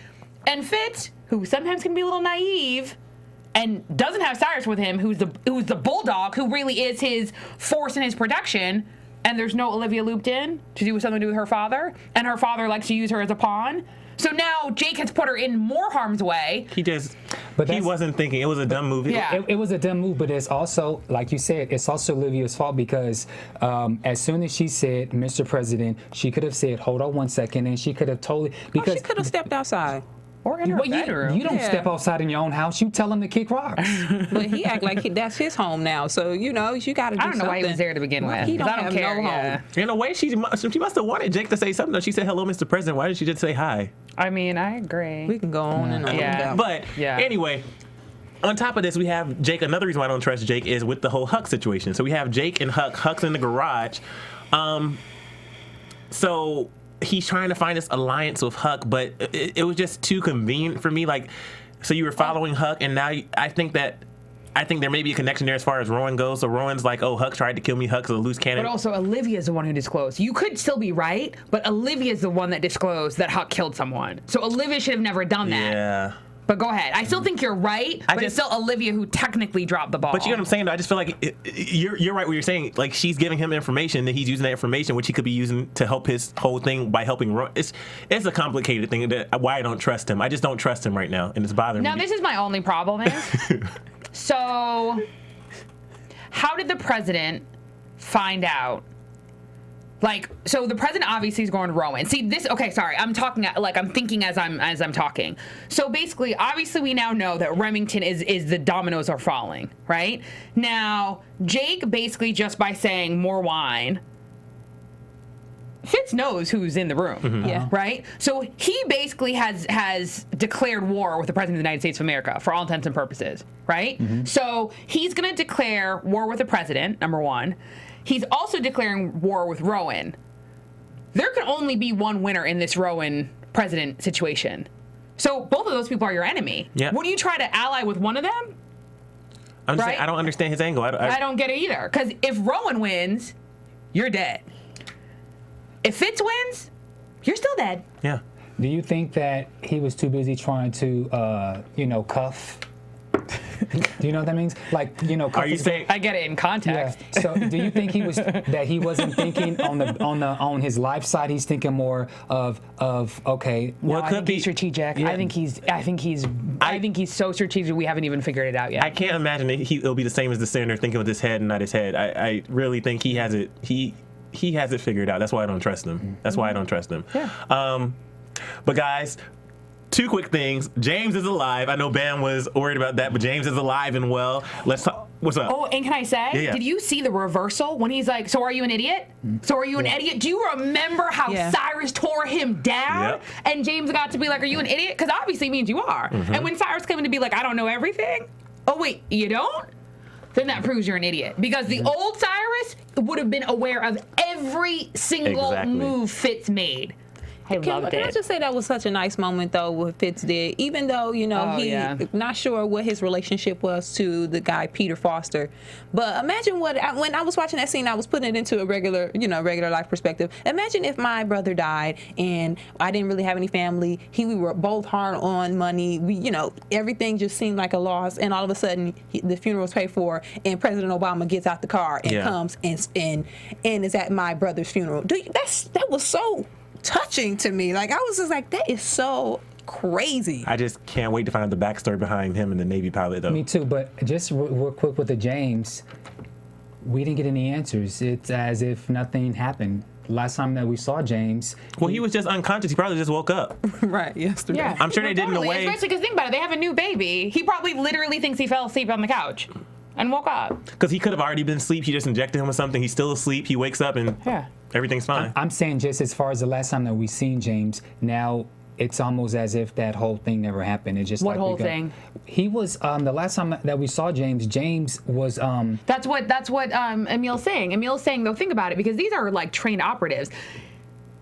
and Fitz, who sometimes can be a little naive and doesn't have Cyrus with him, who's the bulldog, who really is his force and his protection, and there's no Olivia looped in to do something to do with her father, and her father likes to use her as a pawn. So now Jake has put her in more harm's way. He wasn't thinking. It was a dumb move. Yeah. It was a dumb move, but it's also, like you said, it's also Olivia's fault because as soon as she said, Mr. President, she could have said, hold on 1 second, and she could have totally, because she could have stepped outside. Or in her bedroom. You don't step outside in your own house. You tell him to kick rocks. But he act like that's his home now. So, you know, you got to do something. I don't know why he was there to begin with. He don't I don't have care. no Yeah. home. In a way, she must have wanted Jake to say something. Though. She said, hello, Mr. President. Why didn't she just say hi? I mean, I agree. We can go on and on. Yeah. But Yeah. anyway, on top of this, we have Jake. Another reason why I don't trust Jake is with the whole Huck situation. So we have Jake and Huck. Huck's in the garage. So he's trying to find this alliance with Huck, but it was just too convenient for me. Like, so you were following Huck, and now I think there may be a connection there as far as Rowan goes. So Rowan's like, oh, Huck tried to kill me. Huck's a loose cannon. But also, Olivia's the one who disclosed. You could still be right, but Olivia's the one that disclosed that Huck killed someone. So Olivia should have never done that. Yeah. But go ahead. I still think you're right, but it's still Olivia who technically dropped the ball. But you know what I'm saying? Though? I just feel like you're right what you're saying. Like, she's giving him information, that he's using that information, which he could be using to help his whole thing by helping Rowan. It's a complicated thing. Why I don't trust him. I just don't trust him right now, and it's bothering me. Now, this is my only problem is, so how did the president find out? Like, so the president obviously is going to Rowan. See this? Okay, sorry. I'm thinking as I'm talking. So basically, obviously, we now know that Remington is the dominoes are falling, right? Now, Jake basically just by saying more wine, Fitz knows who's in the room, Mm-hmm. Yeah. right? So he basically has declared war with the president of the United States of America for all intents and purposes, right? Mm-hmm. So he's going to declare war with the president, number one. He's also declaring war with Rowan. There can only be one winner in this Rowan president situation. So both of those people are your enemy. Yeah. Wouldn't you try to ally with one of them? I'm just right? saying, I don't understand his angle. I don't get it either. Because if Rowan wins, you're dead. If Fitz wins, you're still dead. Yeah. Do you think that he was too busy trying to, cuff? Do you know what that means? Like, cuff Are you saying? I get it in context. Yeah. So, do you think he wasn't thinking on his life side? He's thinking more of okay. Well, I think he's strategic. Yeah. I think he's so strategic. We haven't even figured it out yet. I can't imagine that it'll be the same as the senator thinking with his head and not his head. I really think he has it. He has it figured out. That's why I don't trust him. That's why I don't trust him. Yeah. But guys, two quick things. James is alive. I know Bamm was worried about that, but James is alive and well. Let's talk. What's up? Oh, and can I say, Yeah. did you see the reversal when he's like, so are you an idiot? So are you an idiot? Do you remember how Yeah. Cyrus tore him down? Yep. And James got to be like, are you an idiot? Because obviously it means you are. And when Cyrus came in to be like, I don't know everything. Oh, wait, you don't? Then that proves you're an idiot. Because the old Cyrus would have been aware of every single Exactly. move Fitz made. I loved Can I it. just say that was such a nice moment, though, what Fitz did? Even though, not sure what his relationship was to the guy, Peter Foster. But imagine when I was watching that scene, I was putting it into a regular life perspective. Imagine if my brother died and I didn't really have any family. We were both hard on money. Everything just seemed like a loss. And all of a sudden, the funeral was paid for, and President Obama gets out the car and comes and is at my brother's funeral. That was so touching to me. Like, I was just like, that is so crazy. I just can't wait to find out the backstory behind him and the Navy pilot, though. Me too. But just real quick with the James, we didn't get any answers. It's as if nothing happened. Last time that we saw James, He was just unconscious. He probably just woke up. Right, yesterday. Yeah. I'm sure they did in a way. Especially because think about it, they have a new baby. He probably literally thinks he fell asleep on the couch and woke up. Because he could have already been asleep. He just injected him with something. He's still asleep. He wakes up and everything's fine. I'm saying just as far as the last time that we seen James, now it's almost as if that whole thing never happened. It's just What like whole thing? He was the last time that we saw James. James was That's what Emile's saying. Emile's saying, though, think about it, because these are like trained operatives.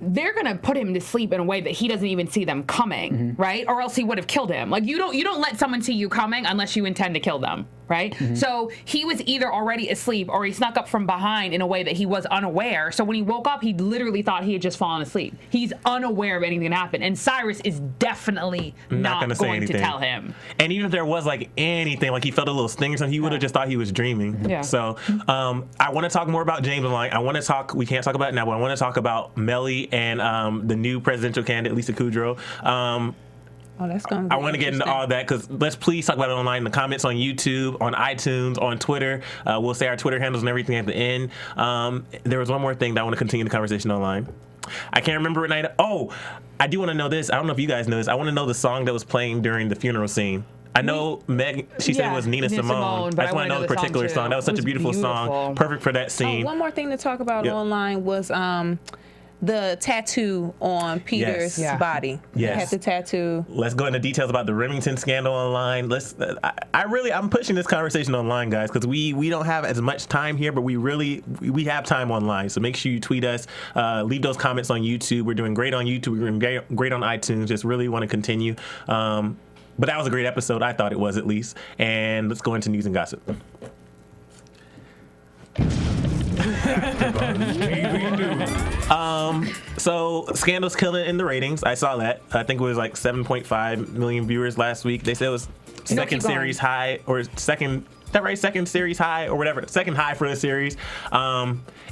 They're gonna put him to sleep in a way that he doesn't even see them coming, right? Or else he would have killed him. Like, you don't let someone see you coming unless you intend to kill them, right? So he was either already asleep or he snuck up from behind in a way that he was unaware. So when he woke up, he literally thought he had just fallen asleep. He's unaware of anything that happened. And Cyrus is definitely not gonna say going to anything. tell him. And even if there was like anything, like he felt a little sting or something, he would have just thought he was dreaming. Yeah. So I want to talk more about James Online. I want to talk, we can't talk about it now, but I want to talk about Mellie and the new presidential candidate, Lisa Kudrow. That's going to be I want to get into all that because let's please talk about it online in the comments on YouTube, on iTunes, on Twitter. We'll say our Twitter handles and everything at the end. There was one more thing that I want to continue the conversation online. I can't remember what night. Oh, I do want to know this. I don't know if you guys know this. I want to know the song that was playing during the funeral scene. I know Meg, she said it was Nina Simone. But I just want to know the particular song. That was such a beautiful song. Perfect for that scene. One more thing to talk about online was the tattoo on Peter's body. Yes. He had the tattoo. Let's go into details about the Remington scandal online. I'm pushing this conversation online, guys, because we don't have as much time here, but we have time online. So make sure you tweet us, leave those comments on YouTube. We're doing great on YouTube. We're doing great on iTunes. Just really want to continue. But that was a great episode. I thought it was, at least. And let's go into news and gossip. So Scandal's killing in the ratings. I saw that. I think it was like 7.5 million viewers last week. They said it was second series high, or second. Is that right? Second series high or whatever. Second high for the series.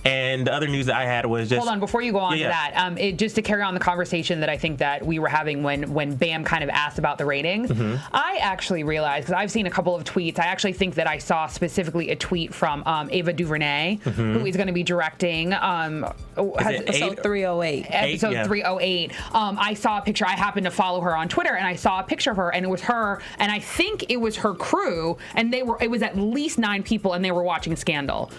And the other news that I had was just... Hold on, before you go on to that, just to carry on the conversation that I think that we were having when Bamm kind of asked about the ratings, I actually realized, because I've seen a couple of tweets, I actually think that I saw specifically a tweet from Ava DuVernay, who is going to be directing... episode 308. Episode 308. I saw a picture. I happened to follow her on Twitter, and I saw a picture of her, and it was her, and I think it was her crew, and it was at least 9 people, and they were watching Scandal.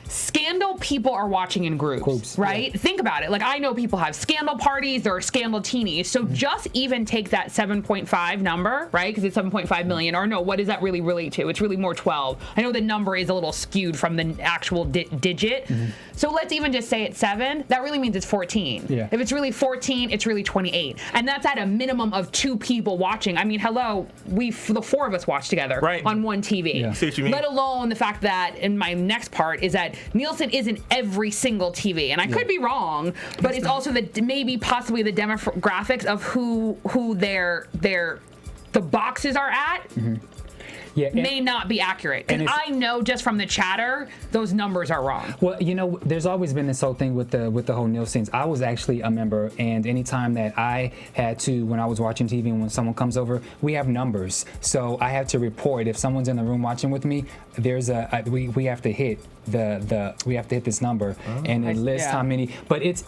Scandal people are watching in groups, right? Yeah. Think about it. Like, I know people have Scandal parties, there are Scandal teenies. So just even take that 7.5 number, right? Because it's 7.5 million. Or no, what does that really relate to? It's really more 12. I know the number is a little skewed from the actual digit. So let's even just say it's 7. That really means it's 14. Yeah. If it's really 14, it's really 28. And that's at a minimum of 2 people watching. I mean, hello, the 4 of us watch together on one TV. Yeah. See what you mean? Let alone the fact that, in my next part, is that Nielsen isn't every single TV, and I could be wrong, but it's also maybe possibly the demographics of who the boxes are at. May not be accurate. And I know just from the chatter, those numbers are wrong. Well, you know, there's always been this whole thing with the whole Nielsen's. I was actually a member, and anytime that I had to, when I was watching TV and when someone comes over, we have numbers. So I have to report if someone's in the room watching with me. There's we have to hit we have to hit this number, and it lists how many. But it's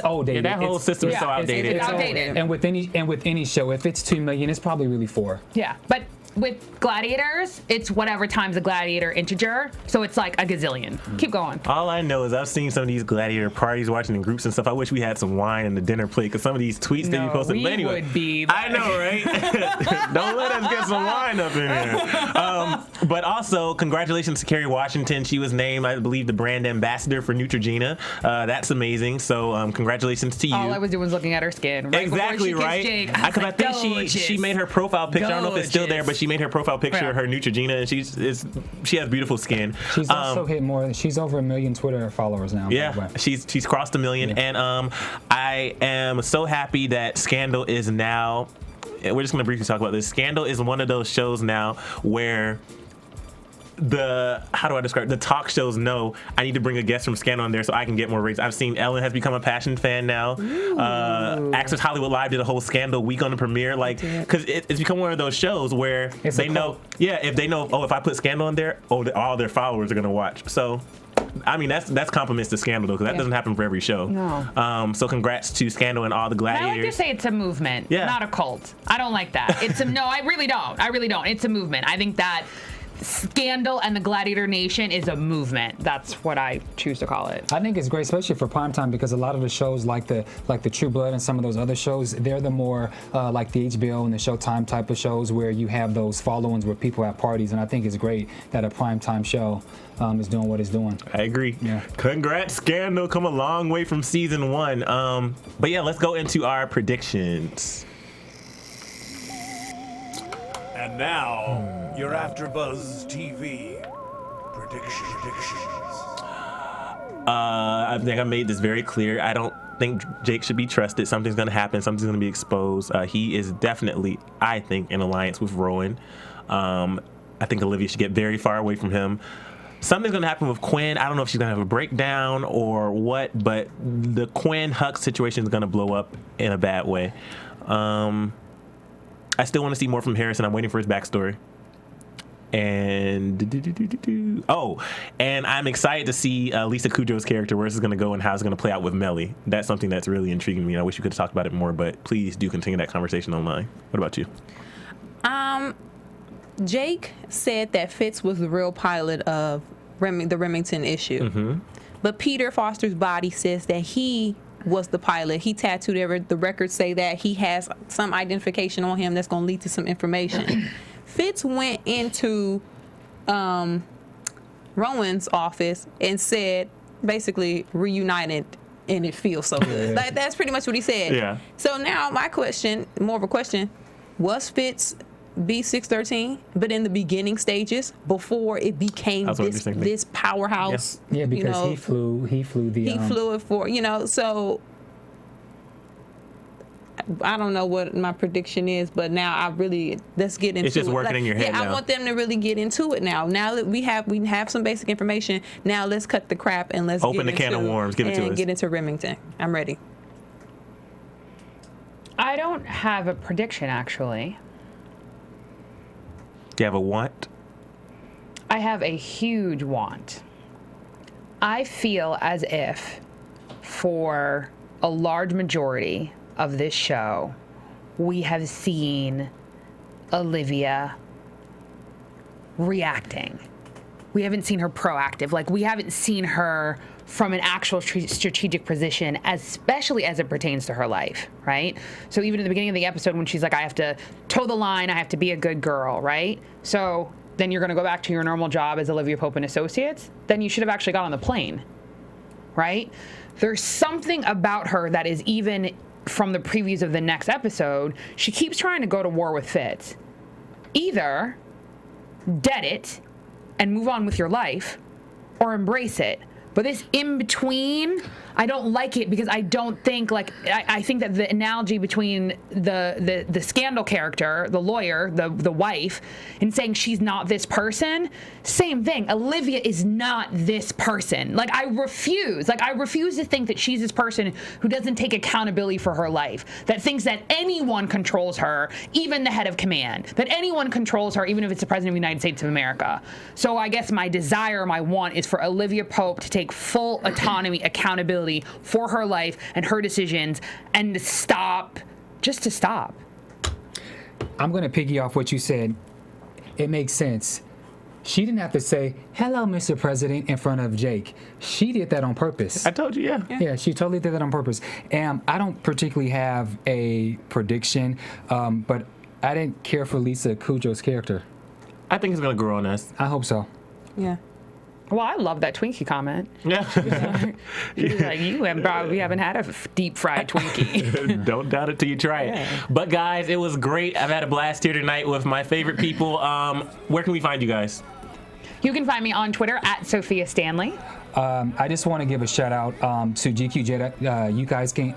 outdated. Yeah, that whole system is so outdated. It's outdated. And with any show, if it's 2 million, it's probably really 4. Yeah, but with gladiators, it's whatever times a gladiator integer, so it's like a gazillion. Keep going. All I know is I've seen some of these gladiator parties watching in groups and stuff. I wish we had some wine in the dinner plate, because some of these tweets they be posting. But anyway, I know, right? Don't let us get some wine up in here. But also, congratulations to Kerry Washington. She was named, I believe, the brand ambassador for Neutrogena. That's amazing. So congratulations to you. All I was doing was looking at her skin. Right exactly, right? Because I think she made her profile picture. I don't know if it's still there, but she made her profile picture of her Neutrogena, and she has beautiful skin. She's also hit more. She's over 1 million Twitter followers now. Yeah, she's crossed 1 million, and I am so happy that Scandal is now. We're just gonna briefly talk about this. Scandal is one of those shows now where how do I describe it? The talk shows know I need to bring a guest from Scandal on there so I can get more ratings. I've seen Ellen has become a passion fan now. Access Hollywood Live did a whole Scandal week on the premiere, because it's become one of those shows where they know, if they know, if I put Scandal on there, all their followers are gonna watch. So, I mean, that's compliments to Scandal, though, because that doesn't happen for every show. No. So congrats to Scandal and all the gladiators. I like to say it's a movement, not a cult. I don't like that. No, I really don't. It's a movement. I think that Scandal and the Gladiator Nation is a movement. That's what I choose to call it. I think it's great, especially for primetime, because a lot of the shows like the True Blood and some of those other shows, they're the more like the HBO and the Showtime type of shows where you have those followings where people have parties, and I think it's great that a primetime show is doing what it's doing. I agree. Yeah. Congrats, Scandal. Come a long way from season 1. But yeah, let's go into our predictions. And now, your AfterBuzz TV predictions. I think I made this very clear. I don't think Jake should be trusted. Something's going to happen. Something's going to be exposed. He is definitely, I think, in alliance with Rowan. I think Olivia should get very far away from him. Something's going to happen with Quinn. I don't know if she's going to have a breakdown or what, but the Quinn-Huck situation is going to blow up in a bad way. I still want to see more from Harrison. I'm waiting for his backstory. And and I'm excited to see Lisa Kudrow's character, where this is going to go and how it's going to play out with Mellie. That's something that's really intriguing me. I wish we could have talked about it more, but please do continue that conversation online. What about you? Jake said that Fitz was the real pilot of the Remington issue. But Peter Foster's body says that he was the pilot. He tattooed the records say that he has some identification on him that's going to lead to some information. Fitz went into Rowan's office and said, basically, reunited, and it feels so good. Like, that's pretty much what he said. Yeah. So now my question, more of a question, was Fitz B613, but in the beginning stages before it became this powerhouse? Yeah, because he flew the. He flew it for, so I don't know what my prediction is, but now let's get into it. It's just working in your head now. I want them to really get into it now. Now that we have some basic information, now let's cut the crap and let's open the can of worms. Give it to us. Get into Remington. I'm ready. I don't have a prediction, actually. Do you have a want? I have a huge want. I feel as if for a large majority of this show, we have seen Olivia reacting. We haven't seen her proactive. Like, we haven't seen her from an actual strategic position, especially as it pertains to her life, right? So even at the beginning of the episode when she's like, I have to toe the line, I have to be a good girl, right? So then you're going to go back to your normal job as Olivia Pope and Associates? Then you should have actually got on the plane, right? There's something about her that is, even from the previews of the next episode, she keeps trying to go to war with Fitz. Either dead it and move on with your life, or embrace it. But this in between, I don't like it, because I don't think, like, I think that the analogy between the Scandal character, the lawyer, the wife, and saying she's not this person, same thing. Olivia is not this person. Like, I refuse to think that she's this person who doesn't take accountability for her life, that thinks that anyone controls her, even the head of command, that anyone controls her, even if it's the President of the United States of America. So I guess my desire, my want, is for Olivia Pope to take full autonomy, accountability for her life and her decisions, and to stop. I'm going to piggy off what you said. It makes sense. She didn't have to say, hello, Mr. President, in front of Jake. She did that on purpose. I told you, yeah. Yeah, she totally did that on purpose. And I don't particularly have a prediction, but I didn't care for Lisa Kudrow's character. I think it's going to grow on us. I hope so. Yeah. Well, I love that Twinkie comment. Yeah. Like, you haven't had a deep fried Twinkie. Don't doubt it till you try it. But guys, it was great. I've had a blast here tonight with my favorite people. Where can we find you guys? You can find me on Twitter at Sofia Stanley. I just want to give a shout out to GQ Jedi. You guys can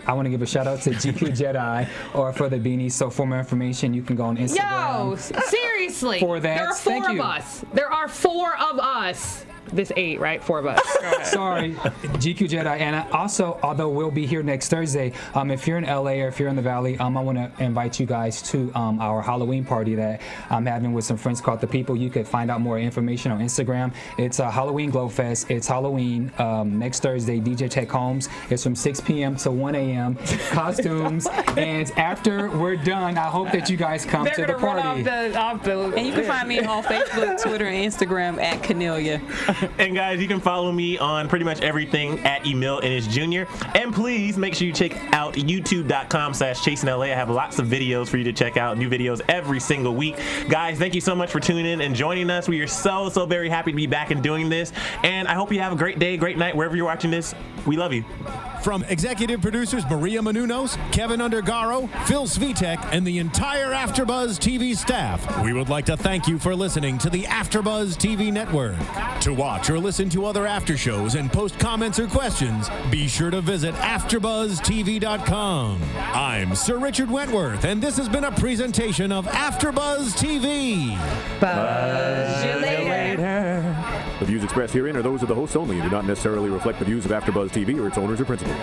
I want to give a shout out to GQ Jedi or for the beanies. So for more information, you can go on Instagram. Yo, seriously. For that, there are four of us. There are four of us. This 8, right? 4 of us. Sorry, GQ Jedi. And also, although we'll be here next Thursday, if you're in LA or if you're in the Valley, I want to invite you guys to our Halloween party that I'm having with some friends called The People. You could find out more information on Instagram. It's a Halloween Glow Fest. It's Halloween next Thursday. DJ Tech Holmes. It's from 6 p.m. to 1 a.m. Costumes. And after we're done, I hope that you guys come to the party. And you can find me on Facebook, Twitter, and Instagram at Kennelia. And guys, you can follow me on pretty much everything at Emile Ennis Jr. And please make sure you check out youtube.com/ChasingLA. I have lots of videos for you to check out, new videos every single week. Guys, thank you so much for tuning in and joining us. We are so very happy to be back and doing this. And I hope you have a great day, great night, wherever you're watching this. We love you. From executive producers Maria Menounos, Kevin Undergaro, Phil Svitek, and the entire AfterBuzz TV staff, we would like to thank you for listening to the AfterBuzz TV network. To watch or listen to other after shows and post comments or questions, be sure to visit AfterBuzzTV.com. I'm Sir Richard Wentworth, and this has been a presentation of AfterBuzz TV. Buzz you later. The views expressed herein are those of the hosts only and do not necessarily reflect the views of AfterBuzz TV or its owners or principals.